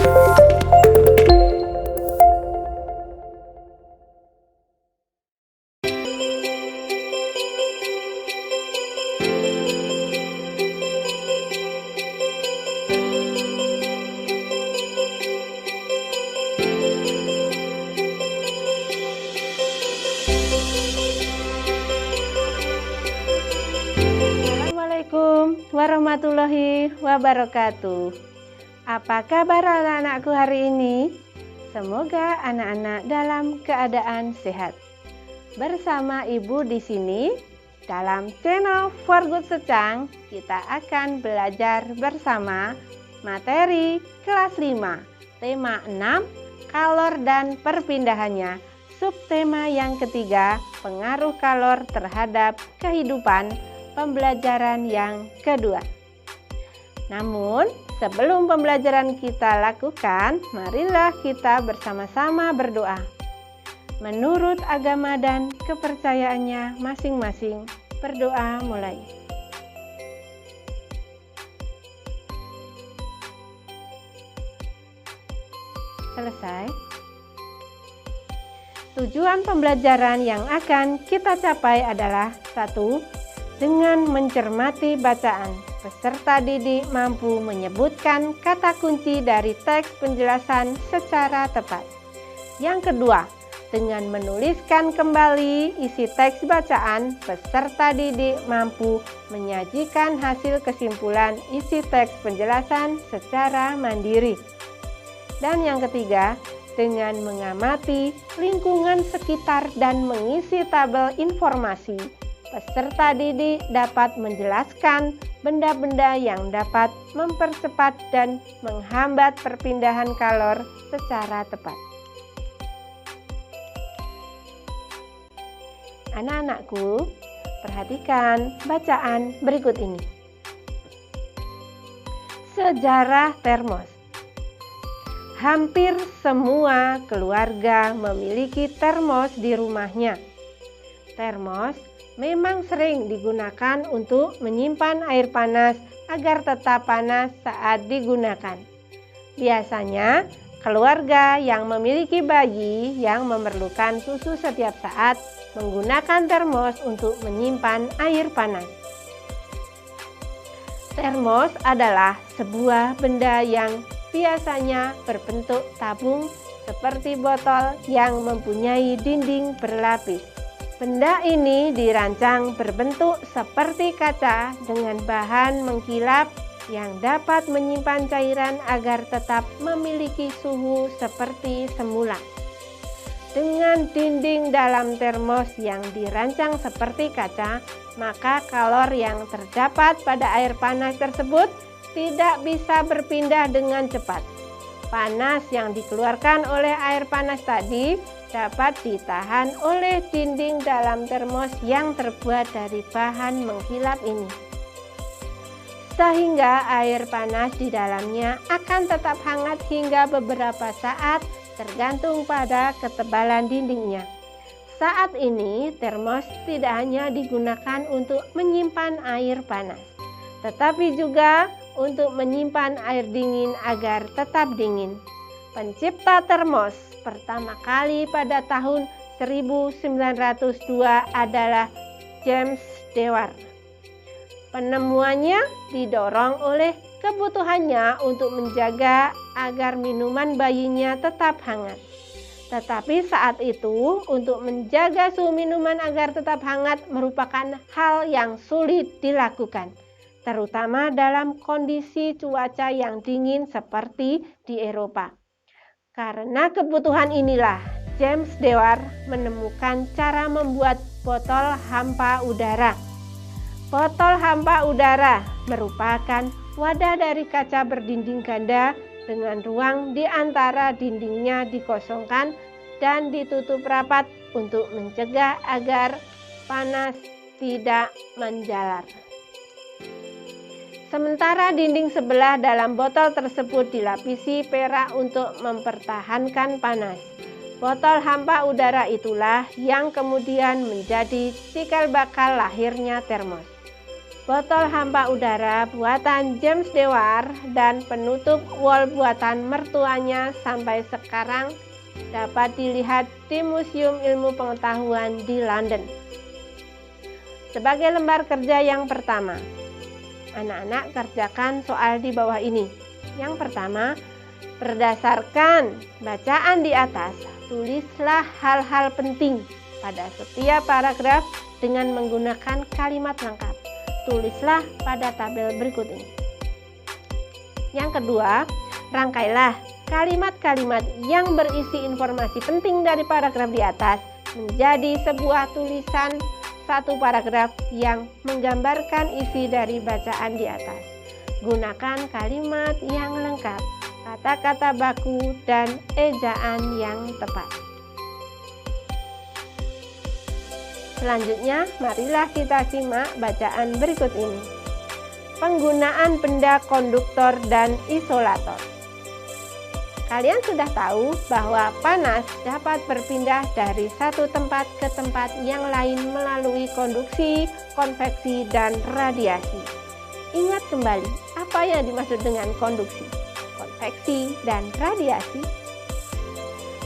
Assalamualaikum warahmatullahi wabarakatuh. Apa kabar anak-anakku hari ini? Semoga anak-anak dalam keadaan sehat. Bersama Ibu di sini, dalam channel For Good Secang, kita akan belajar bersama materi kelas 5, tema 6, kalor dan perpindahannya. Subtema yang ketiga, pengaruh kalor terhadap kehidupan, pembelajaran yang kedua. Namun, sebelum pembelajaran kita lakukan, marilah kita bersama-sama berdoa. Menurut agama dan kepercayaannya masing-masing, berdoa mulai. Selesai. Tujuan pembelajaran yang akan kita capai adalah 1. Dengan mencermati bacaan, peserta didik mampu menyebutkan kata kunci dari teks penjelasan secara tepat. Yang kedua, dengan menuliskan kembali isi teks bacaan, peserta didik mampu menyajikan hasil kesimpulan isi teks penjelasan secara mandiri. Dan yang ketiga, dengan mengamati lingkungan sekitar dan mengisi tabel informasi, peserta didik dapat menjelaskan benda-benda yang dapat mempercepat dan menghambat perpindahan kalor secara tepat. Anak-anakku, perhatikan bacaan berikut ini. Sejarah termos. Hampir semua keluarga memiliki termos di rumahnya. Termos memang sering digunakan untuk menyimpan air panas agar tetap panas saat digunakan. Biasanya, keluarga yang memiliki bayi yang memerlukan susu setiap saat menggunakan termos untuk menyimpan air panas. Termos adalah sebuah benda yang biasanya berbentuk tabung seperti botol yang mempunyai dinding berlapis. Benda ini dirancang berbentuk seperti kaca dengan bahan mengkilap yang dapat menyimpan cairan agar tetap memiliki suhu seperti semula. Dengan dinding dalam termos yang dirancang seperti kaca, maka kalor yang terdapat pada air panas tersebut tidak bisa berpindah dengan cepat. Panas yang dikeluarkan oleh air panas tadi dapat ditahan oleh dinding dalam termos yang terbuat dari bahan mengkilap ini. Sehingga air panas di dalamnya akan tetap hangat hingga beberapa saat tergantung pada ketebalan dindingnya. Saat ini termos tidak hanya digunakan untuk menyimpan air panas, tetapi juga untuk menyimpan air dingin agar tetap dingin. Pencipta termos pertama kali pada tahun 1902 adalah James Dewar. Penemuannya didorong oleh kebutuhannya untuk menjaga agar minuman bayinya tetap hangat. Tetapi saat itu, untuk menjaga suhu minuman agar tetap hangat merupakan hal yang sulit dilakukan, terutama dalam kondisi cuaca yang dingin seperti di Eropa. Karena kebutuhan inilah, James Dewar menemukan cara membuat botol hampa udara. Botol hampa udara merupakan wadah dari kaca berdinding ganda dengan ruang di antara dindingnya dikosongkan dan ditutup rapat untuk mencegah agar panas tidak menjalar. Sementara dinding sebelah dalam botol tersebut dilapisi perak untuk mempertahankan panas. Botol hampa udara itulah yang kemudian menjadi cikal bakal lahirnya termos. botol hampa udara buatan James Dewar, dan penutup wall buatan mertuanya sampai sekarang dapat dilihat di Museum Ilmu Pengetahuan di London. Sebagai lembar kerja yang pertama, anak-anak kerjakan soal di bawah ini. Yang pertama, berdasarkan bacaan di atas, tulislah hal-hal penting pada setiap paragraf dengan menggunakan kalimat lengkap. Tulislah pada tabel berikut ini. Yang kedua, rangkailah kalimat-kalimat yang berisi informasi penting dari paragraf di atas menjadi sebuah tulisan satu paragraf yang menggambarkan isi dari bacaan di atas. Gunakan kalimat yang lengkap, kata-kata baku, dan ejaan yang tepat. Selanjutnya, marilah kita simak bacaan berikut ini. Penggunaan benda konduktor dan isolator. Kalian sudah tahu bahwa panas dapat berpindah dari satu tempat ke tempat yang lain melalui konduksi, konveksi, dan radiasi. Ingat kembali apa yang dimaksud dengan konduksi, konveksi, dan radiasi.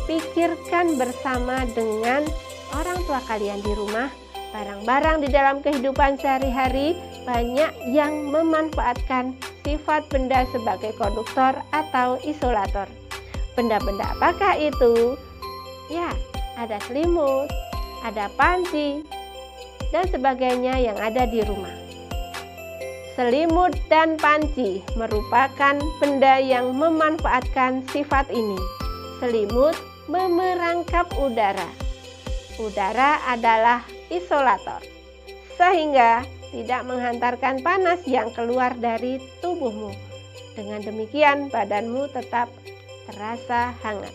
Pikirkan bersama dengan orang tua kalian di rumah, barang-barang di dalam kehidupan sehari-hari banyak yang memanfaatkan sifat benda sebagai konduktor atau isolator. Benda-benda apakah itu? Ya, ada selimut, ada panci, dan sebagainya yang ada di rumah. Selimut dan panci merupakan benda yang memanfaatkan sifat ini. Selimut memerangkap udara. Udara adalah isolator, sehingga tidak menghantarkan panas yang keluar dari tubuhmu. Dengan demikian, badanmu tetap terasa hangat.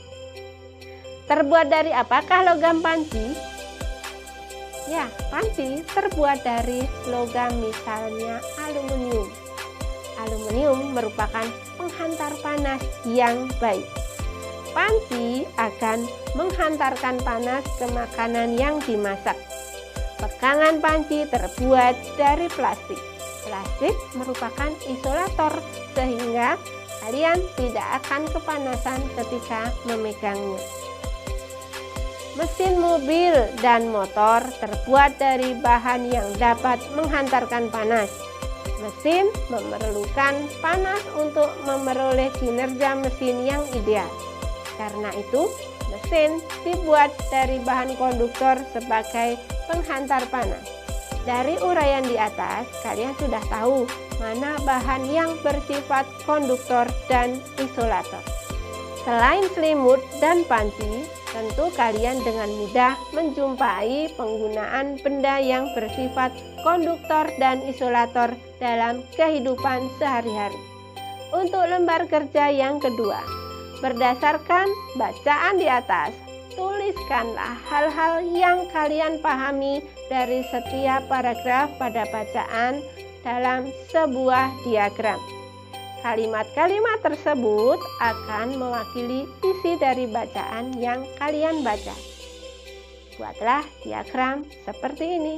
Terbuat dari apakah logam panci? Ya, panci terbuat dari logam, misalnya aluminium. Aluminium merupakan penghantar panas yang baik. Panci akan menghantarkan panas ke makanan yang dimasak. Pegangan panci terbuat dari plastik. Plastik merupakan isolator, sehingga kalian tidak akan kepanasan ketika memegangnya. Mesin mobil dan motor terbuat dari bahan yang dapat menghantarkan panas. Mesin memerlukan panas untuk memperoleh kinerja mesin yang ideal. Karena itu, mesin dibuat dari bahan konduktor sebagai penghantar panas. Dari uraian di atas, kalian sudah tahu mana bahan yang bersifat konduktor dan isolator. Selain selimut dan panci, tentu kalian dengan mudah menjumpai penggunaan benda yang bersifat konduktor dan isolator dalam kehidupan sehari-hari. Untuk lembar kerja yang kedua, berdasarkan bacaan di atas, tuliskanlah hal-hal yang kalian pahami dari setiap paragraf pada bacaan dalam sebuah diagram. Kalimat-kalimat tersebut akan mewakili isi dari bacaan yang kalian baca. Buatlah diagram seperti ini.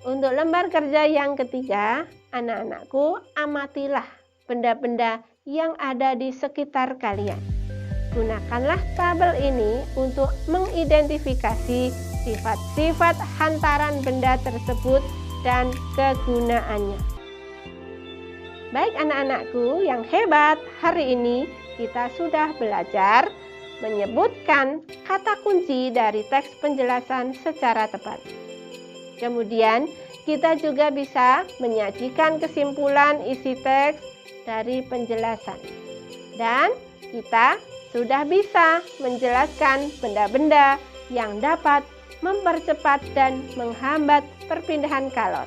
Untuk lembar kerja yang ketiga, anak-anakku, amatilah benda-benda yang ada di sekitar kalian. Gunakanlah tabel ini untuk mengidentifikasi sifat-sifat hantaran benda tersebut dan kegunaannya. Baik anak-anakku yang hebat, hari ini kita sudah belajar menyebutkan kata kunci dari teks penjelasan secara tepat. Kemudian kita juga bisa menyajikan kesimpulan isi teks dari penjelasan. Dan kita sudah bisa menjelaskan benda-benda yang dapat mempercepat dan menghambat perpindahan kalor.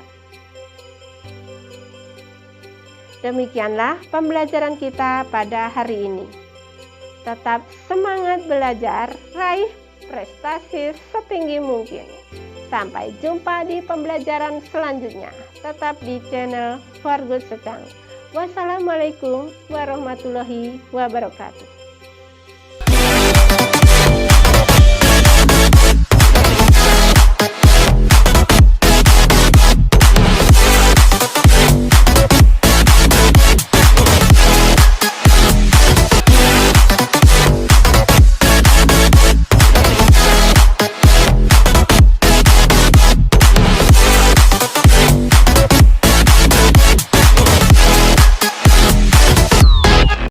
Demikianlah pembelajaran kita pada hari ini. Tetap semangat belajar, raih prestasi setinggi mungkin. Sampai jumpa di pembelajaran selanjutnya. Tetap di channel For Good Sedang. Wassalamualaikum warahmatullahi wabarakatuh.